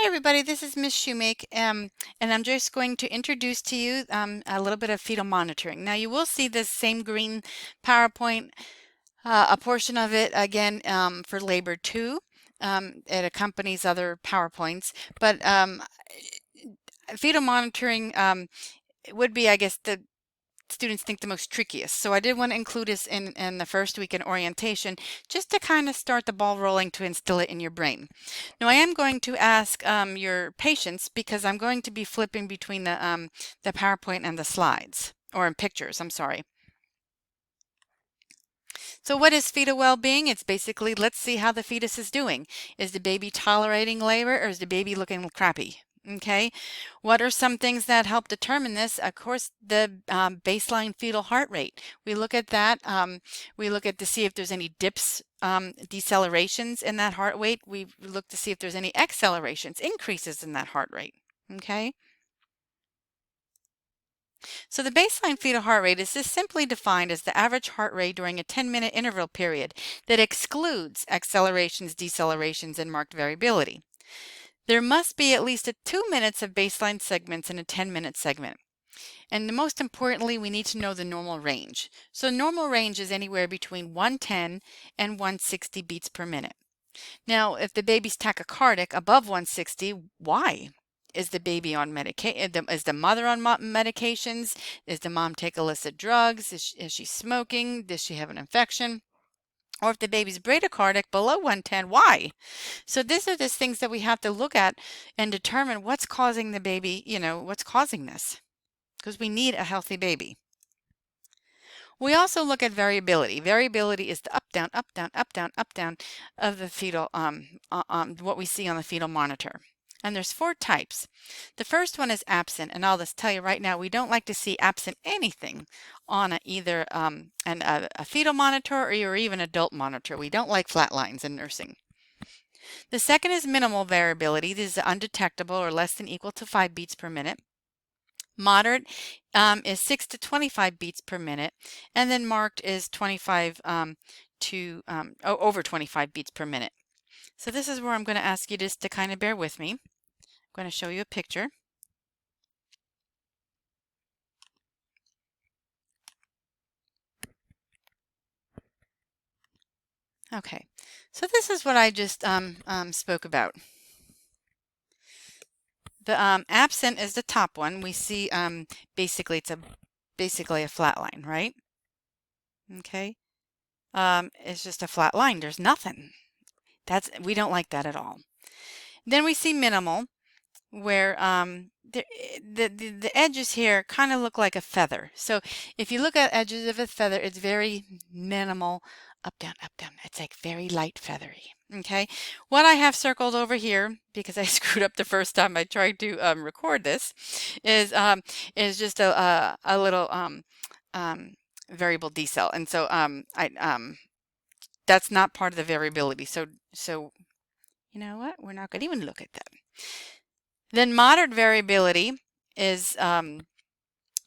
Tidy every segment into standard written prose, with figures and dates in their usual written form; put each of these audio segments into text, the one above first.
Hey everybody, this is Miss Shoemake, and I'm just going to introduce to you a little bit of fetal monitoring. Now you will see this same green PowerPoint, a portion of it again for Labor 2. It accompanies other PowerPoints, but fetal monitoring would be, I guess, the students think the most trickiest. So I did want to include this in the first week in orientation just to kind of start the ball rolling to instill it in your brain. Now I am going to ask your patience because I'm going to be flipping between the PowerPoint and the slides, or in pictures, I'm sorry. So what is fetal well-being? It's basically, let's see how the fetus is doing. Is the baby tolerating labor or is the baby looking crappy? Okay, what are some things that help determine this? Of course, the baseline fetal heart rate. We look at that. We look at to see if there's any dips, decelerations in that heart rate. We look to see if there's any accelerations, increases in that heart rate. Okay. So the baseline fetal heart rate is just simply defined as the average heart rate during a 10-minute interval period that excludes accelerations, decelerations, and marked variability. There must be at least 2 minutes of baseline segments in a 10-minute segment. And most importantly, we need to know the normal range. So normal range is anywhere between 110 and 160 beats per minute. Now, if the baby's tachycardic above 160, why? Is the baby on medication? Is the mother on medications? Is the mom take illicit drugs? Is she smoking? Does she have an infection? Or if the baby's bradycardic below 110, why? So these are the things that we have to look at and determine what's causing the baby, what's causing this, because we need a healthy baby. We also look at variability. Variability is the up, down, up, down, up, down, up, down of the fetal, what we see on the fetal monitor. And there's 4 types. The first one is absent, and I'll just tell you right now, we don't like to see absent anything on either a fetal monitor or even adult monitor. We don't like flat lines in nursing. The second is minimal variability. This is undetectable or less than equal to 5 beats per minute. Moderate is 6 to 25 beats per minute, and then marked is 25 to over 25 beats per minute. So this is where I'm going to ask you just to kind of bear with me. I'm going to show you a picture. Okay, so this is what I just spoke about. The absent is the top one. We see basically it's basically a flat line, right? Okay, it's just a flat line. There's nothing. We don't like that at all. Then we see minimal, where the edges here kind of look like a feather. So if you look at edges of a feather, it's very minimal, up, down, up, down. It's like very light feathery. Okay, what I have circled over here, because I screwed up the first time I tried to record this, is just a little variable decel, and so that's not part of the variability. So you know what? We're not going to even look at that. Then moderate variability is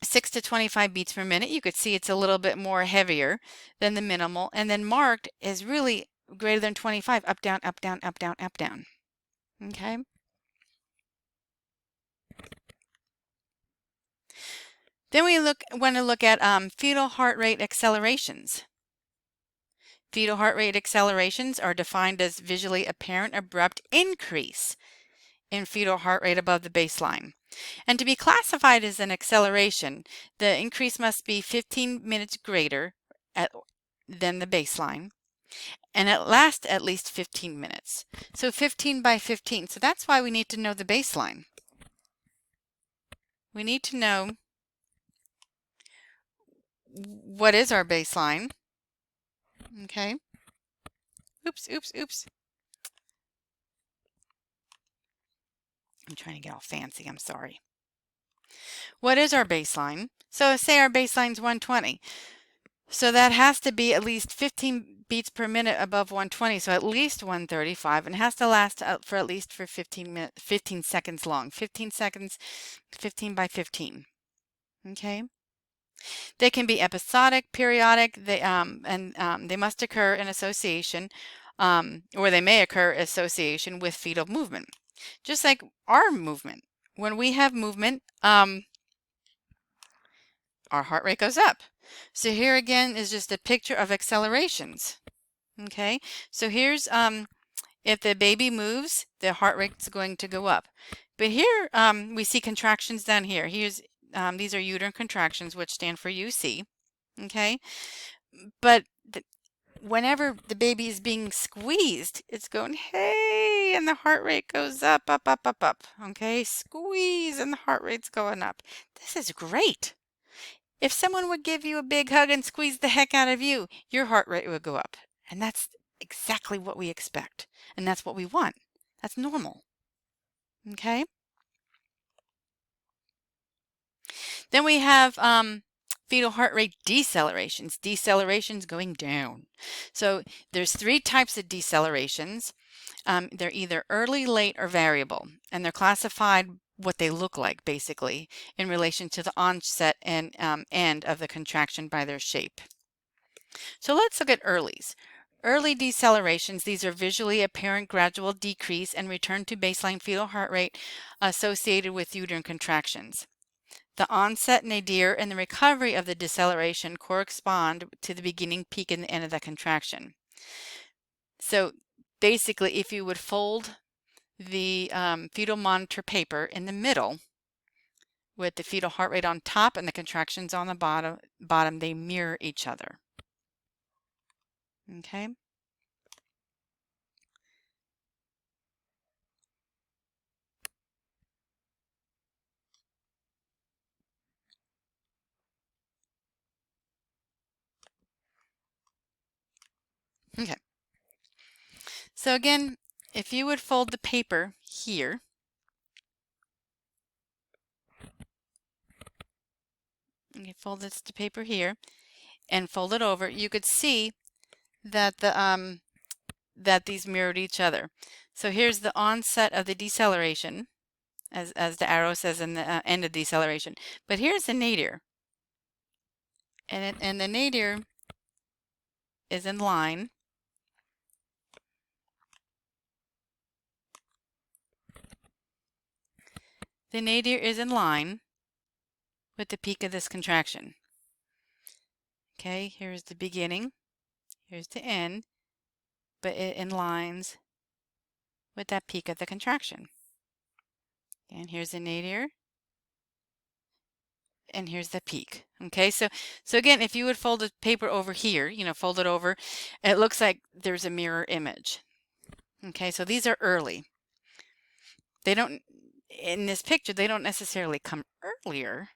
6 to 25 beats per minute. You could see it's a little bit more heavier than the minimal. And then marked is really greater than 25, up, down, up, down, up, down, up, down. Okay. Then we want to look at fetal heart rate accelerations. Fetal heart rate accelerations are defined as visually apparent abrupt increase in fetal heart rate above the baseline. And to be classified as an acceleration, the increase must be 15 minutes greater than the baseline, and it lasts at least 15 minutes. So 15 by 15. So that's why we need to know the baseline. We need to know what is our baseline. Okay. Oops, oops, oops. I'm trying to get all fancy. I'm sorry. What is our baseline? So say our baseline is 120. So that has to be at least 15 beats per minute above 120. So at least 135, and has to last for at least 15 seconds long. 15 seconds, 15 by 15. Okay. They can be episodic, periodic, they must occur in association, or they may occur association with fetal movement. just like our movement. When we have movement, our heart rate goes up. So here again is just a picture of accelerations. Okay, so here's if the baby moves, the heart rate's going to go up. But here we see contractions down here. These are uterine contractions, which stand for UC. Okay, but whenever the baby is being squeezed, it's going, hey, and the heart rate goes up, up, up, up, up. Okay, squeeze and the heart rate's going up. This is great. If someone would give you a big hug and squeeze the heck out of you, your heart rate would go up. And that's exactly what we expect. And that's what we want. That's normal. Okay? Then we have fetal heart rate decelerations. Decelerations going down. So there's 3 types of decelerations. They're either early, late, or variable. And they're classified what they look like, basically, in relation to the onset and end of the contraction by their shape. So let's look at earlies. Early decelerations, these are visually apparent gradual decrease and return to baseline fetal heart rate associated with uterine contractions. The onset, nadir, and the recovery of the deceleration correspond to the beginning, peak, and the end of the contraction. So basically, if you would fold the fetal monitor paper in the middle with the fetal heart rate on top and the contractions on the bottom, they mirror each other. Okay. Okay. So again, if you would fold the paper here, you fold this to paper here and fold it over, you could see that that these mirrored each other. So here's the onset of the deceleration, as the arrow says in the end of deceleration. But here's the nadir, and the nadir is in line. The nadir is in line with the peak of this contraction. Okay, here's the beginning, here's the end, but it aligns with that peak of the contraction. And here's the nadir, and here's the peak. Okay, so again, if you would fold the paper over here, fold it over, it looks like there's a mirror image. Okay, so these are early. They don't, in this picture, they don't necessarily come earlier.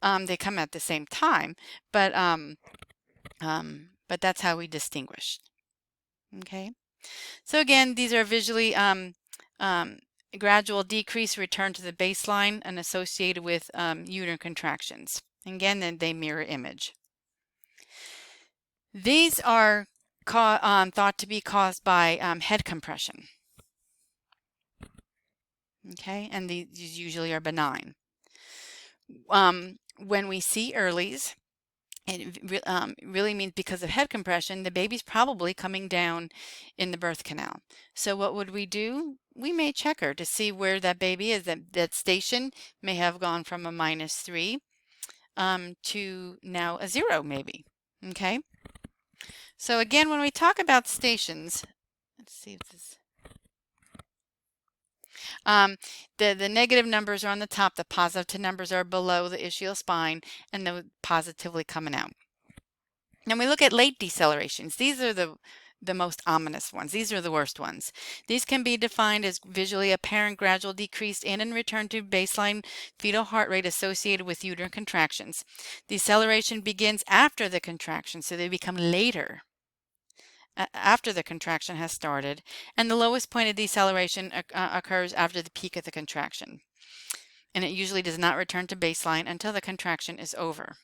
They come at the same time, but that's how we distinguish. Okay, so again, these are visually gradual decrease, return to the baseline, and associated with uterine contractions. Again, then they mirror image. These are thought to be caused by head compression. Okay, and these usually are benign. When we see earlies, it really means because of head compression, the baby's probably coming down in the birth canal. So what would we do? We may check her to see where that baby is. That station may have gone from a -3 to now a 0 maybe. Okay. So again, when we talk about stations, let's see if this... the negative numbers are on the top, the positive numbers are below the ischial spine, and the positively coming out. Now we look at late decelerations. These are the most ominous ones. These are the worst ones. These can be defined as visually apparent gradual decrease in and return to baseline fetal heart rate associated with uterine contractions. Deceleration begins after the contraction, so they become later after the contraction has started, and the lowest point of deceleration occurs after the peak of the contraction. And it usually does not return to baseline until the contraction is over.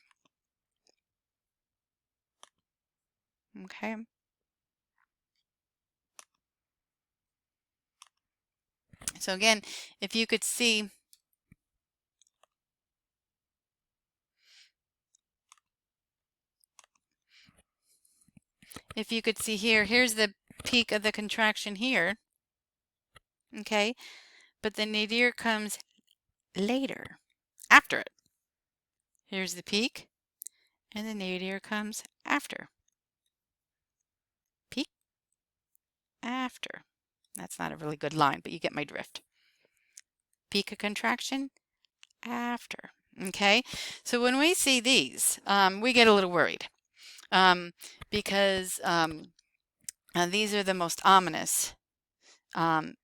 Okay. So again, if you could see, here, here's the peak of the contraction here. Okay. but the nadir comes later, after it. Here's the peak, and the nadir comes after. Peak, after. That's not a really good line, but you get my drift. Peak of contraction, after. Okay, so when we see these, we get a little worried because these are the most ominous. And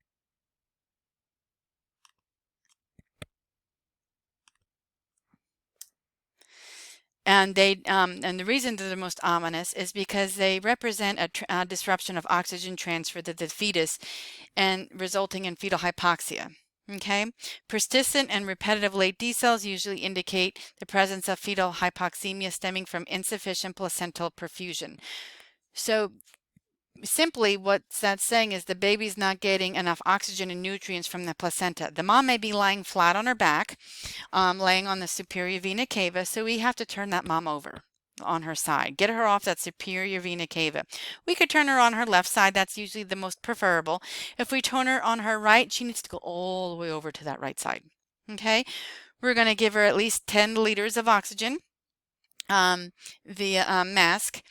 the reason they're the most ominous is because they represent a disruption of oxygen transfer to the fetus and resulting in fetal hypoxia. Okay, persistent and repetitive late decels usually indicate the presence of fetal hypoxemia stemming from insufficient placental perfusion. So simply what that's saying is the baby's not getting enough oxygen and nutrients from the placenta. The mom may be lying flat on her back, laying on the superior vena cava, so we have to turn that mom over on her side. Get her off that superior vena cava. We could turn her on her left side. That's usually the most preferable. If we turn her on her right, she needs to go all the way over to that right side. Okay? We're going to give her at least 10 liters of oxygen via mask.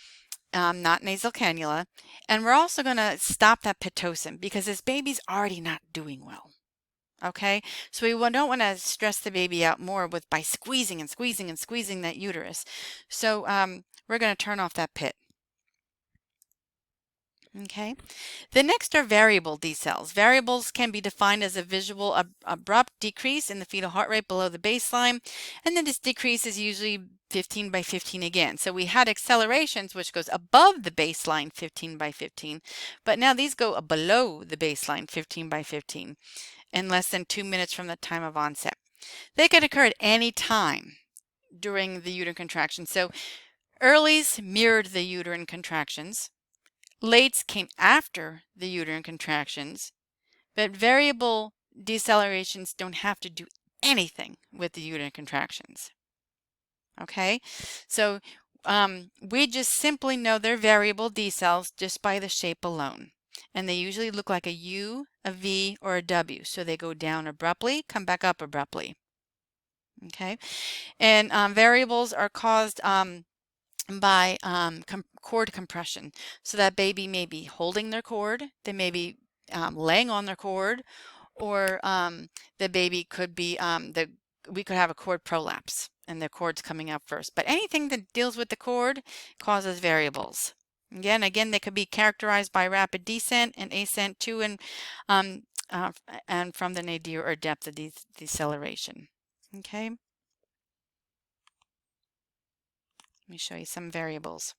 Not nasal cannula. And we're also going to stop that Pitocin because this baby's already not doing well. Okay, so we don't want to stress the baby out more by squeezing and squeezing and squeezing that uterus. So we're going to turn off that pit. Okay, the next are variable decels. Variables can be defined as a visual abrupt decrease in the fetal heart rate below the baseline, and then this decrease is usually 15 by 15 again. So we had accelerations which goes above the baseline 15 by 15, but now these go below the baseline 15 by 15 in less than 2 minutes from the time of onset. They could occur at any time during the uterine contraction. So earlies mirrored the uterine contractions. Lates came after the uterine contractions, but variable decelerations don't have to do anything with the uterine contractions. Okay, so we just simply know they're variable decels just by the shape alone. And they usually look like a U, a V, or a W. So they go down abruptly, come back up abruptly. Okay, and variables are caused by cord compression. So that baby may be holding their cord, they may be laying on their cord, or the baby could be, we could have a cord prolapse and the cord's coming up first. But anything that deals with the cord causes variables. Again, they could be characterized by rapid descent and ascent to and from the nadir or depth of deceleration. Okay. Let me show you some variables.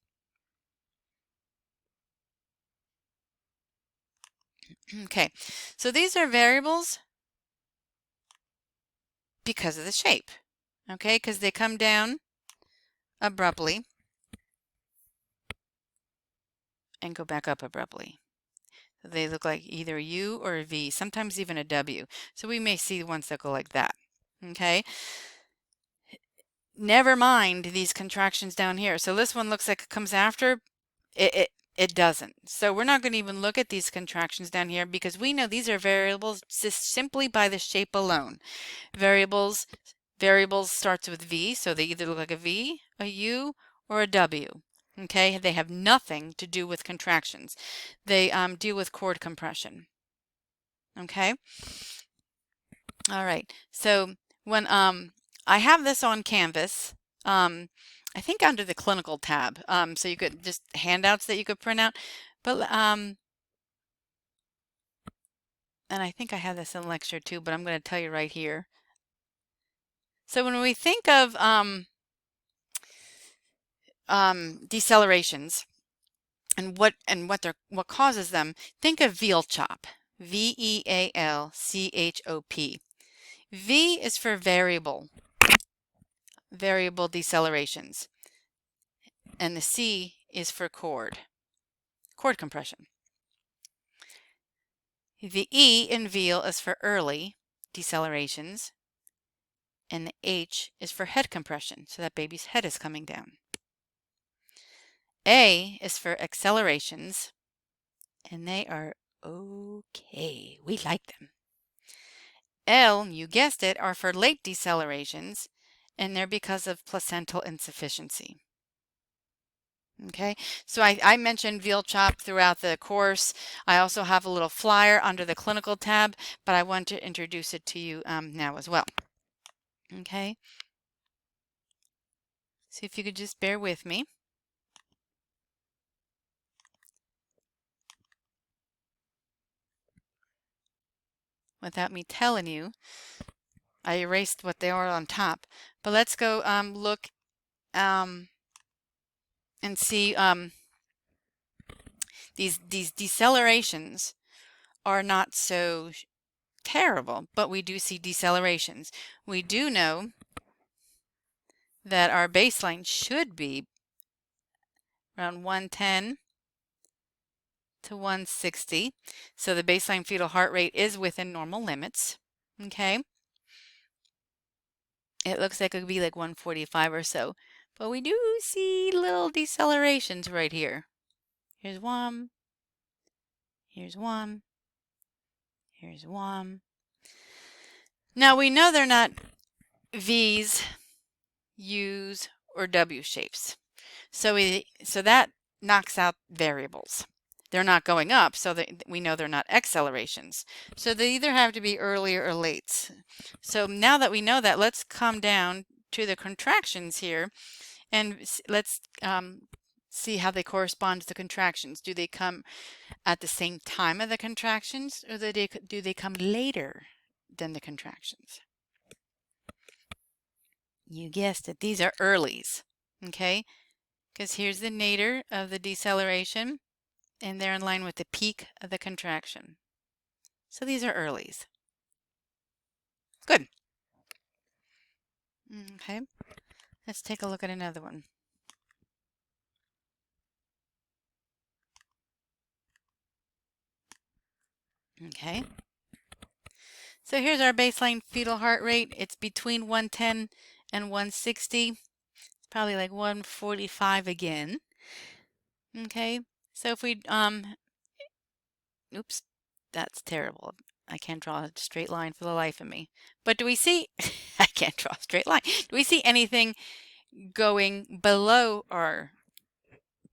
Okay, so these are variables because of the shape. Okay, because they come down abruptly and go back up abruptly. So they look like either a U or a V, sometimes even a W. So we may see ones that go like that. Okay. Never mind these contractions down here. So this one looks like it comes after. It doesn't. So we're not going to even look at these contractions down here because we know these are variables just simply by the shape alone. Variables starts with V, so they either look like a V, a U, or a W. Okay, they have nothing to do with contractions. They deal with cord compression. Okay. All right. So when I have this on Canvas, I think under the clinical tab, so you could just handouts that you could print out, but and I think I have this in lecture too, but I'm going to tell you right here. So when we think of decelerations and what causes them, think of veal chop. V-E-A-L-C-H-O-P. V is for variable decelerations, and the C is for cord compression. The E in veal is for early decelerations, and the H is for head compression, so that baby's head is coming down. A is for accelerations, and they are okay. We like them. L, you guessed it, are for late decelerations, and they're because of placental insufficiency. Okay, so I mentioned veal chop throughout the course. I also have a little flyer under the clinical tab, but I want to introduce it to you now as well. Okay, so if you could just bear with me. Without me telling you, I erased what they are on top, but let's go look and see these decelerations are not so terrible, but we do see decelerations. We do know that our baseline should be around 110 to 160. So the baseline fetal heart rate is within normal limits. Okay. It looks like it could be like 145 or so, but we do see little decelerations right here. Here's one. Here's one. Here's one. Now we know they're not V's, U's, or W shapes. So that knocks out variables. They're not going up, so we know they're not accelerations. So they either have to be early or late. So now that we know that, let's come down to the contractions here, and let's see how they correspond to the contractions. Do they come at the same time of the contractions, or do they come later than the contractions? You guessed it, these are earlies, okay? Because here's the nadir of the deceleration, and they're in line with the peak of the contraction. So these are earlies. Good. Okay, let's take a look at another one. Okay. So here's our baseline fetal heart rate. It's between 110 and 160. It's probably like 145 again. Okay. So if we oops, that's terrible. I can't draw a straight line for the life of me. But do we see I can't draw a straight line. Do we see anything going below our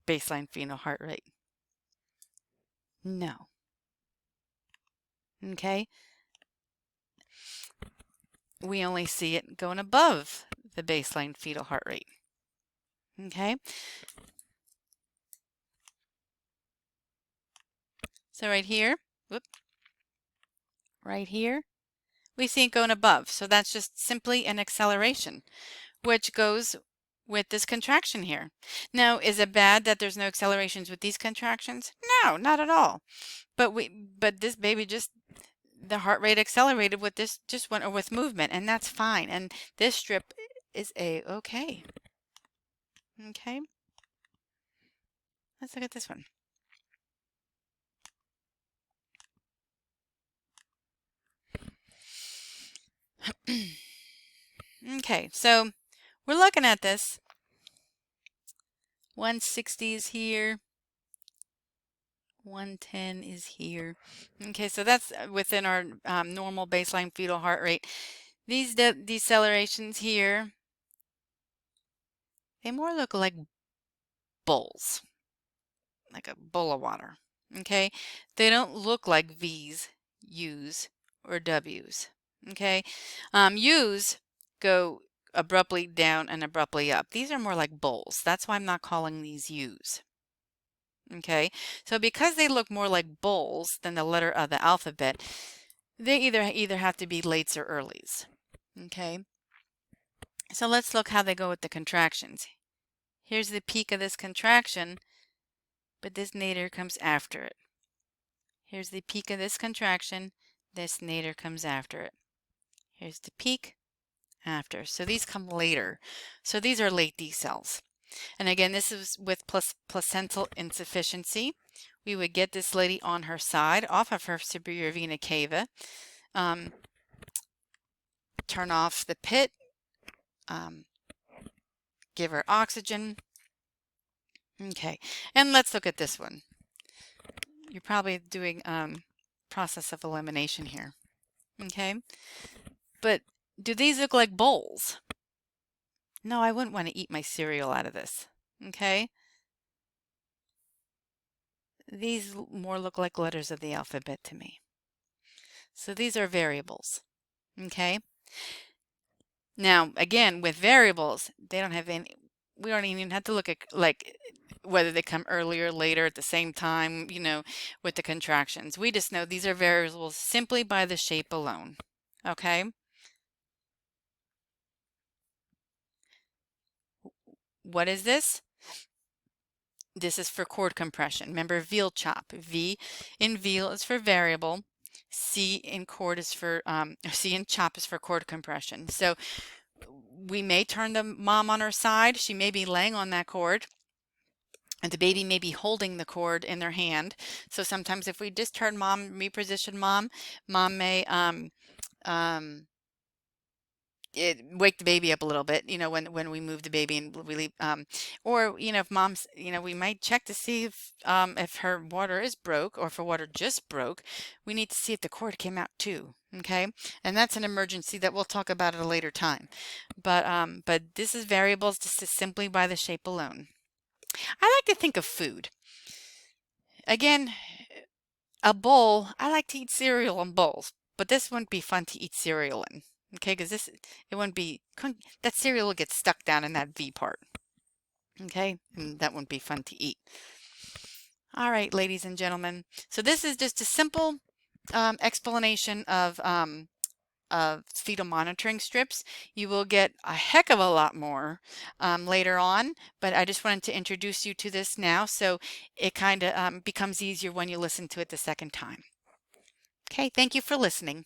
baseline fetal heart rate? No. Okay. We only see it going above the baseline fetal heart rate. Okay. So right here, whoop, right here, we see it going above. So that's just simply an acceleration, which goes with this contraction here. Now, is it bad that there's no accelerations with these contractions? No, not at all. But this baby just, the heart rate accelerated with this, just went with movement, and that's fine. And this strip is okay. Okay. Let's look at this one. Okay, so we're looking at this. 160 is here. 110 is here. Okay, so that's within our normal baseline fetal heart rate. These decelerations here, they more look like bowls, like a bowl of water. Okay, they don't look like V's, U's, or W's. Okay, U's go abruptly down and abruptly up. These are more like bowls. That's why I'm not calling these U's. Okay, so because they look more like bowls than the letter of the alphabet, they either have to be lates or earlies. Okay, so let's look how they go with the contractions. Here's the peak of this contraction, but this nadir comes after it. Here's the peak of this contraction, this nadir comes after it. Here's the peak, after. So these come later. So these are late decels. And again, this is with placental insufficiency. We would get this lady on her side, off of her superior vena cava, turn off the pit, give her oxygen. Okay, and let's look at this one. You're probably doing process of elimination here. Okay, but do these look like bowls? No, I wouldn't want to eat my cereal out of this. Okay, these more look like letters of the alphabet to me. So these are variables. Okay, now again, with variables, they don't have any, we don't even have to look at like whether they come earlier or later at the same time, with the contractions. We just know these are variables simply by the shape alone. Okay, what is this? This is for chord compression. Remember veal chop. V in veal is for variable. C in chord is for C in chop is for chord compression. So we may turn the mom on her side. She may be laying on that cord, and the baby may be holding the cord in their hand. So sometimes if we just turn mom, reposition mom, mom may wake the baby up a little bit, when we move the baby and we leave, or, if mom's, we might check to see if her water is broke, or if her water just broke, we need to see if the cord came out too. Okay. And that's an emergency that we'll talk about at a later time. But this is variables just simply by the shape alone. I like to think of food. Again, a bowl, I like to eat cereal in bowls, but this wouldn't be fun to eat cereal in. Okay, because it wouldn't be, that cereal will get stuck down in that V part. Okay, and that wouldn't be fun to eat. All right, ladies and gentlemen. So this is just a simple explanation of fetal monitoring strips. You will get a heck of a lot more later on, but I just wanted to introduce you to this now so it kind of becomes easier when you listen to it the second time. Okay, thank you for listening.